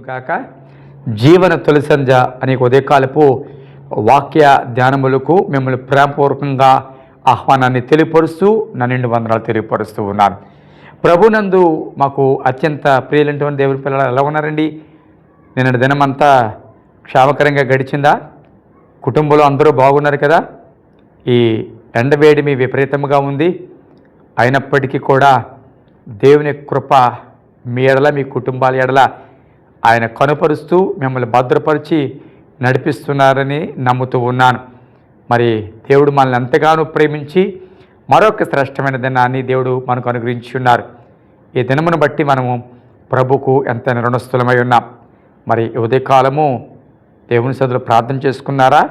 కాక జీవన తొలిసంజ అనే ఉదయకాలపు వాక్య ధ్యానములకు మిమ్మల్ని ప్రేమపూర్వకంగా ఆహ్వానాన్ని తెలియపరుస్తూ నా నిండు వందనాలు తెలియపరుస్తూ ఉన్నాను. ప్రభునందు మాకు అత్యంత ప్రియులైనటువంటి దేవుని పిల్లలు ఎలా ఉన్నారండి? నిన్నటి దినమంతా క్షేమకరంగా గడిచిందా? కుటుంబంలో అందరూ బాగున్నారు కదా? ఈ ఎండవేడిమి విపరీతంగా ఉంది. అయినప్పటికీ కూడా దేవుని కృప మీ ఎడల, మీ కుటుంబాల ఎడల ఆయన కనుపరుస్తూ మిమ్మల్ని భద్రపరిచి నడిపిస్తున్నారని నమ్ముతూ ఉన్నాను. మరి దేవుడు మనల్ని ఎంతగానో ప్రేమించి మరొక శ్రేష్టమైన దినాన్ని దేవుడు మనకు అనుగ్రహించి ఉన్నారు. ఈ దినమును బట్టి మనము ప్రభుకు ఎంత రుణస్థులమై ఉన్నాం. మరి ఉదయకాలము దేవుని సదులు ప్రార్థన చేసుకున్నారా?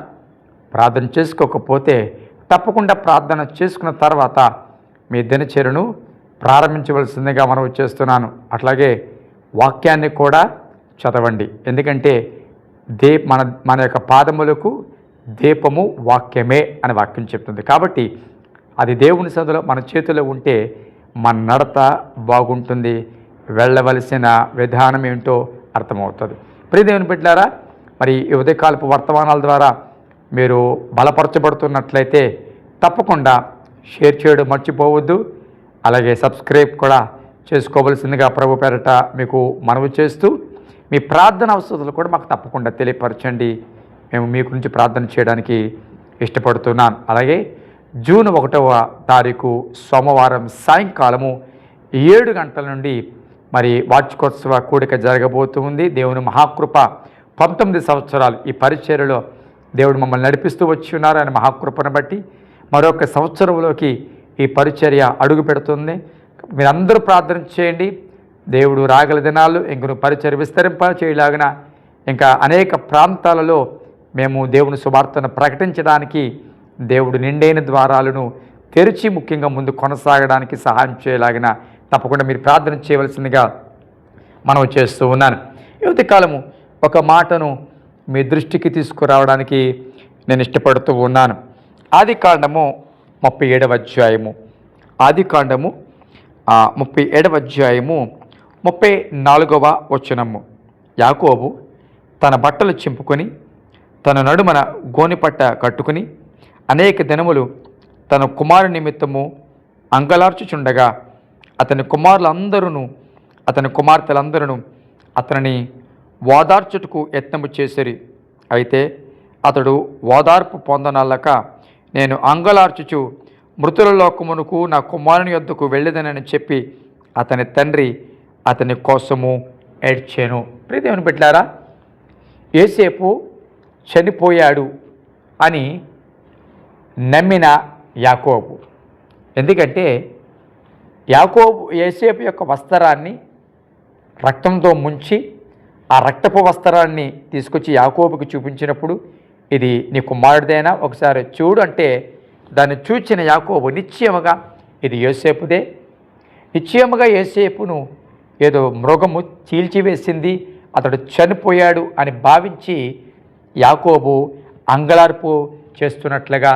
ప్రార్థన చేసుకోకపోతే తప్పకుండా ప్రార్థన చేసుకున్న తర్వాత మీ దినచర్యను ప్రారంభించవలసిందిగా మనం చేస్తున్నాను. అట్లాగే వాక్యాన్ని కూడా చదవండి. ఎందుకంటే మన యొక్క పాదములకు దీపము వాక్యమే అని వాక్యం చెప్తుంది. కాబట్టి అది దేవుని సదులో మన చేతిలో ఉంటే మన నడత బాగుంటుంది, వెళ్ళవలసిన విధానం ఏంటో అర్థమవుతుంది. ప్రియ దేవుని బిడ్డలారా, మరి ఈ ఉదయకాలపు వర్తమానాల ద్వారా మీరు బలపరచబడుతున్నట్లయితే తప్పకుండా షేర్ చేయడం మర్చిపోవద్దు. అలాగే సబ్స్క్రైబ్ కూడా చేసుకోవలసిందిగా ప్రభు పేరట మీకు మనవి చేస్తూ మీ ప్రార్థన అవసరాలు కూడా మాకు తప్పకుండా తెలియపరచండి. మేము మీ గురించి ప్రార్థన చేయడానికి ఇష్టపడుతున్నాను. అలాగే జూన్ 1వ తారీఖు సోమవారం సాయంకాలము 7 గంటల నుండి మరి వార్షికోత్సవ కూడిక జరగబోతుంది. దేవుని మహాకృప 19 సంవత్సరాలు ఈ పరిచర్యలో దేవుడు మమ్మల్ని నడిపిస్తూ వచ్చి ఉన్నారు. ఆయన మహాకృపను బట్టి మరొక సంవత్సరంలోకి ఈ పరిచర్య అడుగు పెడుతుంది. మీరందరూ ప్రార్థన చేయండి. దేవుడు రాగల దినాల్లో ఇంకొక పరిచర్య విస్తరింప చేయలాగిన ఇంకా అనేక ప్రాంతాలలో మేము దేవుని సువార్తను ప్రకటించడానికి దేవుడు నిండైన ద్వారాలను తెరిచి ముఖ్యంగా ముందు కొనసాగడానికి సహాయం చేయలాగిన తప్పకుండా మీరు ప్రార్థన చేయవలసిందిగా మనం చేస్తూ ఉన్నాను. యువతి కాలము ఒక మాటను మీ దృష్టికి తీసుకురావడానికి నేను ఇష్టపడుతూ ఉన్నాను. ఆదికాండము 37వ అధ్యాయము. ఆదికాండము 37వ అధ్యాయము 34వ వచనము. యాకోబు తన బట్టలు చింపుకొని తన నడుమన గోనిపట్ట కట్టుకుని అనేక దినములు తన కుమారు నిమిత్తము అంగలార్చుచుండగా అతని కుమార్తెలందరూ అతనిని ఓదార్చుటకు యత్నము చేసిరి. అయితే అతడు ఓదార్పు పొందనల్లక నేను అంగలార్చుచు మృతుల లోకమునకు నా కుమారుని యొద్దకు వెళ్ళేదనని చెప్పి అతని తండ్రి అతని కోసము ఏడ్చాను. ప్రియదేవుని బిడ్డలారా, యోసేపు చనిపోయాడు అని నమ్మిన యాకోబు. ఎందుకంటే యోసేపు యొక్క వస్త్రాన్ని రక్తంతో ముంచి ఆ రక్తపు వస్త్రాన్ని తీసుకొచ్చి యాకోబుకి చూపించినప్పుడు ఇది నీ కుమారుడిదైనా ఒకసారి చూడు అంటే దాన్ని చూచిన యాకోబు నిశ్చయముగా ఇది యోసేపుదే, నిశ్చయముగా యోసేపును ఏదో మృగము చీల్చివేసింది, అతడు చనిపోయాడు అని భావించి యాకోబు అంగలార్పు చేస్తున్నట్లుగా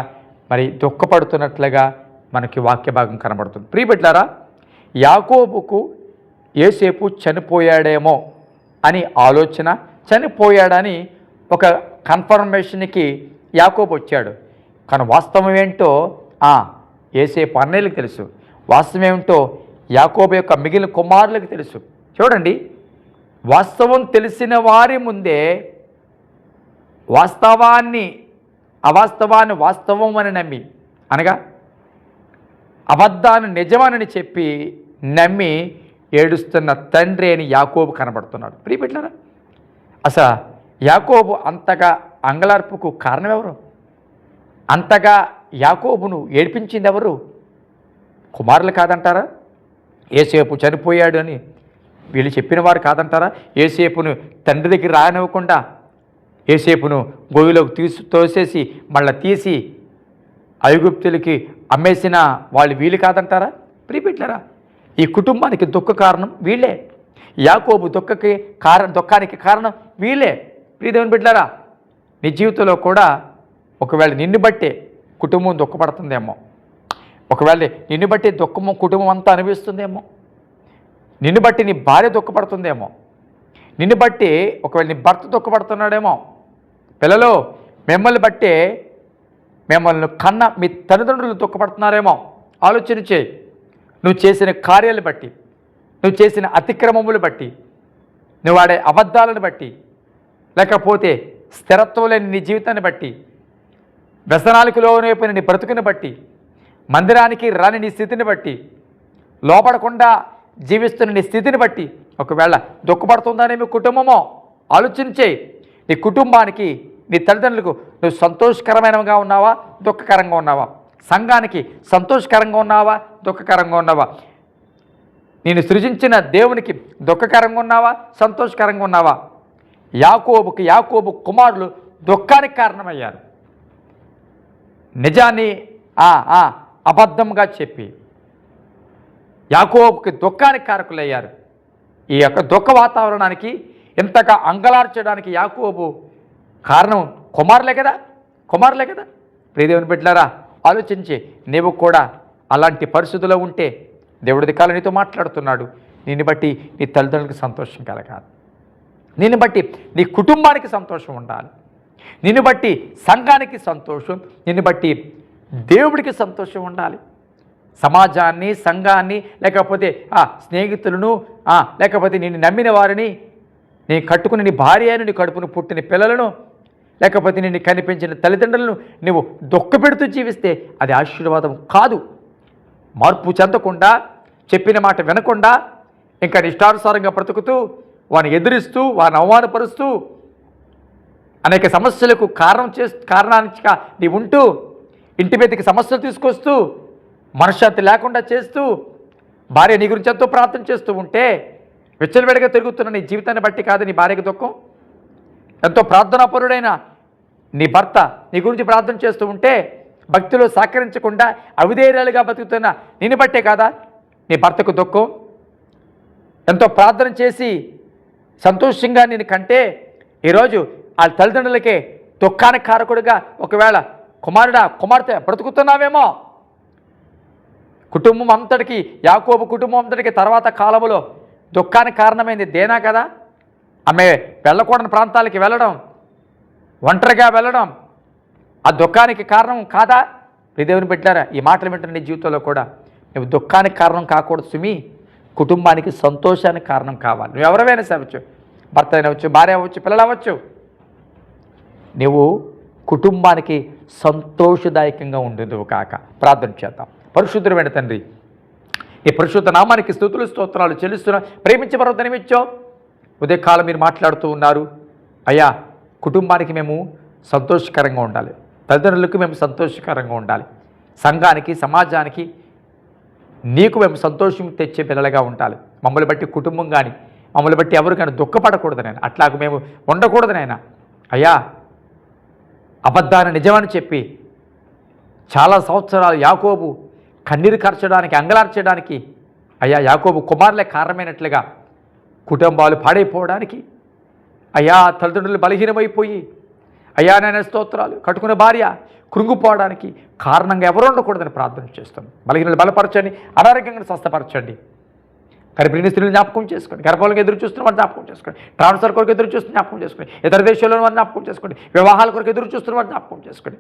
మరి దుఃఖపడుతున్నట్లుగా మనకి వాక్య భాగం కనబడుతుంది. ప్రియబిడ్డలారా, యాకోబుకు యోసేపు చనిపోయాడేమో అని ఆలోచన, చనిపోయాడని ఒక కన్ఫర్మేషన్కి యాకోబు వచ్చాడు. కానీ వాస్తవం ఏంటో యోసేపు అన్నయ్యలకు తెలుసు, వాస్తవం ఏమిటో యాకోబు యొక్క మిగిలిన కుమారులకు తెలుసు. చూడండి, వాస్తవం తెలిసిన వారి ముందే అవాస్తవాన్ని వాస్తవం అని నమ్మి, అనగా అబద్ధాన్ని నిజమని చెప్పి నమ్మి ఏడుస్తున్న తండ్రి అని యాకోబు కనబడుతున్నాడు. ప్రియబిడ్డలారా, అసలు యాకోబు అంతగా అంగలార్పుకు కారణం ఎవరు? అంతగా యాకోబును ఏడిపించింది ఎవరు? కుమారులు కాదంటారా? యోసేపు చనిపోయాడు అని వీళ్ళు చెప్పిన వారు కాదంటారా? యోసేపును తండ్రి దగ్గర రానివ్వకుండా యోసేపును గోవిలోకి తోసేసి మళ్ళీ తీసి ఐగుప్తులకి అమ్మేసిన వాళ్ళు వీళ్ళు కాదంటారా? ప్రియబిడ్డలారా, ఈ కుటుంబానికి దుఃఖ కారణం వీళ్ళే. యాకోబు దుఃఖానికి కారణం వీళ్ళే. ప్రియదేవుని బిడ్డలారా, నీ జీవితంలో కూడా ఒకవేళ నిన్ను బట్టే కుటుంబం దుఃఖపడుతుందేమో, ఒకవేళ నిన్ను బట్టి కుటుంబం అంతా అనుభవిస్తుందేమో, నిన్ను బట్టి నీ భార్య దుఃఖపడుతుందేమో, నిన్ను బట్టి ఒకవేళ నీ భర్త దుఃఖపడుతున్నాడేమో, పిల్లలు మిమ్మల్ని బట్టే మిమ్మల్ని కన్న మీ తల్లిదండ్రులు దుఃఖపడుతున్నారేమో. ఆలోచన చేయి. నువ్వు చేసిన కార్యాలు బట్టి, నువ్వు చేసిన అతిక్రమములు బట్టి, నువ్వు ఆడే అబద్ధాలను బట్టి, లేకపోతే స్థిరత్వం లేని నీ జీవితాన్ని బట్టి, వ్యసనాలకు లోనైపోయిన నీ బ్రతుకుని బట్టి, మందిరానికి రాని నీ స్థితిని బట్టి, లోపడకుండా జీవిస్తున్న నీ స్థితిని బట్టి ఒకవేళ దుఃఖపడుతుందనే మీ కుటుంబమో ఆలోచన చేయి. నీ కుటుంబానికి, నీ తల్లిదండ్రులకు నువ్వు సంతోషకరమైనగా ఉన్నావా, దుఃఖకరంగా ఉన్నావా? సంఘానికి సంతోషకరంగా ఉన్నావా, దుఃఖకరంగా ఉన్నావా? నేను సృజించిన దేవునికి దుఃఖకరంగా ఉన్నావా, సంతోషకరంగా ఉన్నావా? యాకోబు కుమారులు దుఃఖానికి కారణమయ్యారు. నిజాన్ని అబద్ధంగా చెప్పి యాకోబుకి దుఃఖానికి కారకులయ్యారు. ఈ యొక్క దుఃఖ వాతావరణానికి ఇంతగా అంగలార్చడానికి యాకోబు కారణం కుమారులే కదా. ప్రియదేవుని బిడ్డలారా, ఆలోచించి నీవు కూడా అలాంటి పరిస్థితుల్లో ఉంటే దేవుడి కాలం నీతో మాట్లాడుతున్నాడు. నిన్ను బట్టి నీ తల్లిదండ్రులకు సంతోషం కలగాలి, నిన్ను బట్టి నీ కుటుంబానికి సంతోషం ఉండాలి, నిన్ను బట్టి సంఘానికి సంతోషం, నిన్ను బట్టి దేవుడికి సంతోషం ఉండాలి. సమాజాన్ని, సంఘాన్ని, లేకపోతే స్నేహితులను, లేకపోతే నిన్ను నమ్మిన వారిని, నీ కట్టుకుని నీ భార్యను, నీ కడుపును పుట్టిన పిల్లలను, లేకపోతే నిన్ను కనిపించిన తల్లిదండ్రులను నువ్వు దుఃఖపెడుతూ జీవిస్తే అది ఆశీర్వాదం కాదు. మార్పు చెందకుండా, చెప్పిన మాట వినకుండా, ఇంకా ఇష్టానుసారంగా బ్రతుకుతూ, వారిని ఎదిరిస్తూ, వారిని అవమానపరుస్తూ, అనేక సమస్యలకు కారణానికి నీ ఉంటూ, ఇంటి మీదకి సమస్యలు తీసుకొస్తూ, మనశ్శాంతి లేకుండా చేస్తూ, భార్య నీ గురించి ఎంతో ప్రార్థన చేస్తూ ఉంటే, విచ్చలవిడిగా తిరుగుతున్న నీ జీవితాన్ని బట్టి కాదు నీ భార్యకి దుఃఖం. ఎంతో ప్రార్థనాపరుడైన నీ భర్త నీ గురించి ప్రార్థన చేస్తూ ఉంటే, భక్తిలో సహకరించకుండా అవిధేయురాలుగా బతుకుతున్న నిన్ను బట్టే కాదా నీ భర్తకు దుఃఖం. ఎంతో ప్రార్థన చేసి సంతోషంగా నేను కంటే ఈరోజు ఆ తల్లిదండ్రులకే దుఃఖానికి కారకుడిగా ఒకవేళ కుమార్తె బ్రతుకుతున్నావేమో. కుటుంబం అంతటికి, యాకోబు కుటుంబం అంతటికి తర్వాత కాలంలో దుఃఖానికి కారణమైంది దేనా కదా. ఆమె వెళ్ళకూడని ప్రాంతాలకి వెళ్ళడం, ఒంటరిగా వెళ్ళడం ఆ దుఃఖానికి కారణం కాదా? దేవుని బిడ్డలారా, ఈ మాటలు వింటున్న నీ జీవితంలో కూడా నువ్వు దుఃఖానికి కారణం కాకూడదు సుమి, కుటుంబానికి సంతోషానికి కారణం కావాలి. నువ్వు ఎవరైనా సరవచ్చు, భర్త అయినవచ్చు, భార్య అవ్వచ్చు, పిల్లలు అవ్వచ్చు. నువ్వు కుటుంబానికి సంతోషదాయకంగా ఉండేది కాక. ప్రార్థన చేద్దాం. పరిశుద్ధమైన తండ్రి, ఈ పరిశుద్ధ నామానికి స్తుతులు స్తోత్రాలు చెల్లిస్తున్నా. ప్రేమించే పర్వతనిమిచ్చో ఉదయకాలం మీరు మాట్లాడుతూ ఉన్నారు. అయ్యా, కుటుంబానికి మేము సంతోషకరంగా ఉండాలి, తల్లిదండ్రులకు మేము సంతోషకరంగా ఉండాలి, సంఘానికి, సమాజానికి నీకు మేము సంతోషం తెచ్చే పిల్లలుగా ఉండాలి. మమ్మల్ని బట్టి కుటుంబం కానీ, మమ్మల్ని బట్టి ఎవరు కానీ దుఃఖపడకూడదు నాయన, అట్లాగ మేము ఉండకూడదు నాయన. అయ్యా, అబద్ధాన్ని నిజమని చెప్పి చాలా సంవత్సరాలు యాకోబు కన్నీరు కార్చడానికి, అంగలార్చడానికి అయ్యా యాకోబు కుమారులే కారణమైనట్లుగా కుటుంబాలు పాడైపోవడానికి, అయ్యా తల్లిదండ్రులు బలహీనమైపోయి, అయ్యా నాయన స్తోత్రాలు, కట్టుకున్న భార్య కృంగిపోవడానికి కారణంగా ఎవరు ఉండకూడదని ప్రార్థన చేస్తాం. బలహీనలు బలపరచండి, అనారోగ్యంగా స్వస్థపరచండి. గర్భిణీ స్త్రీలు జ్ఞాపకం చేసుకోండి, గర్భాలకు ఎదురు చూస్తున్న వారు జ్ఞాపకం చేసుకోండి, ట్రాన్స్ఫర్ కొరకు ఎదురు చూస్తున్న జ్ఞాపకం చేసుకోండి, ఇతర దేశాల్లో వారు జ్ఞాపకం చేసుకోండి, వివాహాల కొరకు ఎదురు చూస్తున్న వారు జ్ఞాపకం చేసుకోండి.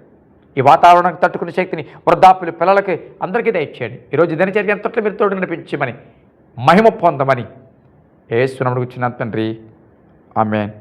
ఈ వాతావరణానికి తట్టుకునే శక్తిని వృద్ధాప్యులు, పిల్లలకి అందరికీ దయచేయండి. ఈరోజు దినచర్య ఎంతట్లో మీరు తోడు నడిపించమని, మహిమ పొందమని యేసు నామమున తండ్రి, ఆమేన్.